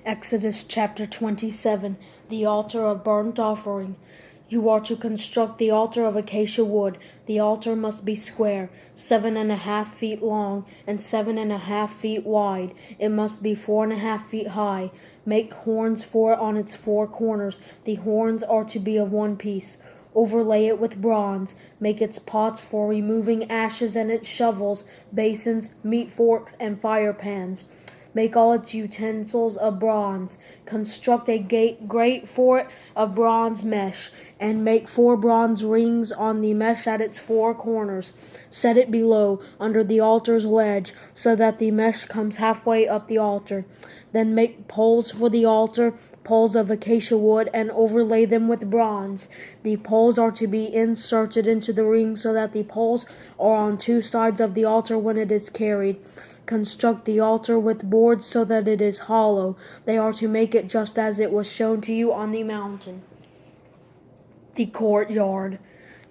Exodus chapter 27, the altar of burnt offering. You are to construct the altar of acacia wood. The altar must be square, 7.5 feet long, and 7.5 feet wide. It must be 4.5 feet high. Make horns for it on its 4 corners. The horns are to be of one piece. Overlay it with bronze. Make its pots for removing ashes and its shovels, basins, meat forks, and fire pans. Make all its utensils of bronze. Construct a grate for it of bronze mesh, and make 4 bronze rings on the mesh at its 4 corners. Set it below, under the altar's ledge, so that the mesh comes halfway up the altar. Then make poles for the altar, poles of acacia wood, and overlay them with bronze. The poles are to be inserted into the ring so that the poles are on 2 sides of the altar when it is carried. Construct the altar with boards so that it is hollow. They are to make it just as it was shown to you on the mountain. The courtyard.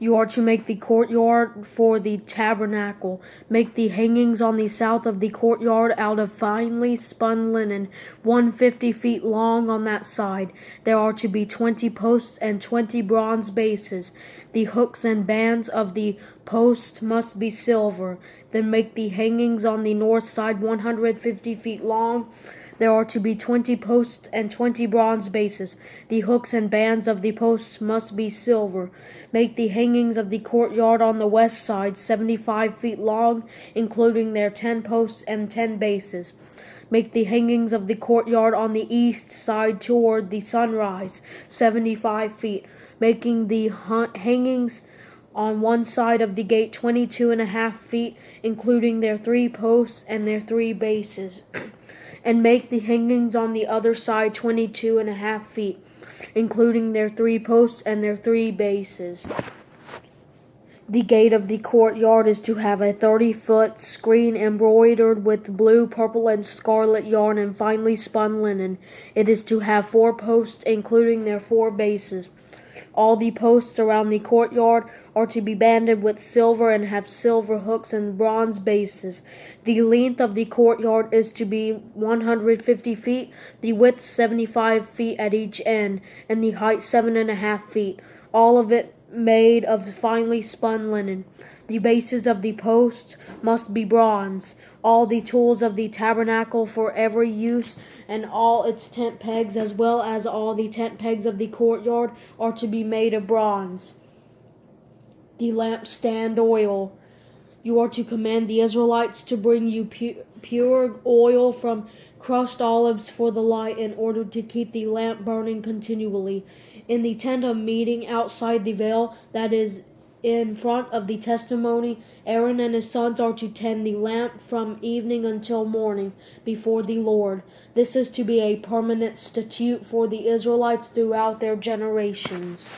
You are to make the courtyard for the tabernacle. Make the hangings on the south of the courtyard out of finely spun linen, 150 feet long on that side. There are to be 20 posts and 20 bronze bases. The hooks and bands of the posts must be silver. Then make the hangings on the north side 150 feet long. There are to be 20 posts and 20 bronze bases. The hooks and bands of the posts must be silver. Make the hangings of the courtyard on the west side 75 feet long, including their 10 posts and 10 bases. Make the hangings of the courtyard on the east side toward the sunrise 75 feet, making the hangings on one side of the gate 22.5 feet, including their 3 posts and their 3 bases. And make the hangings on the other side 22.5 feet, including their 3 posts and their 3 bases. The gate of the courtyard is to have a 30-foot screen embroidered with blue, purple, and scarlet yarn and finely spun linen. It is to have 4 posts, including their 4 bases. All the posts around the courtyard are to be banded with silver and have silver hooks and bronze bases. The length of the courtyard is to be 150 feet, the width 75 feet at each end, and the height 7.5 feet, all of it made of finely spun linen. The bases of the posts must be bronze. All the tools of the tabernacle for every use and all its tent pegs, as well as all the tent pegs of the courtyard, are to be made of bronze. The lampstand oil. You are to command the Israelites to bring you pure oil from crushed olives for the light, in order to keep the lamp burning continually. In the tent of meeting outside the veil that is in front of the testimony, Aaron and his sons are to tend the lamp from evening until morning before the Lord. This is to be a permanent statute for the Israelites throughout their generations.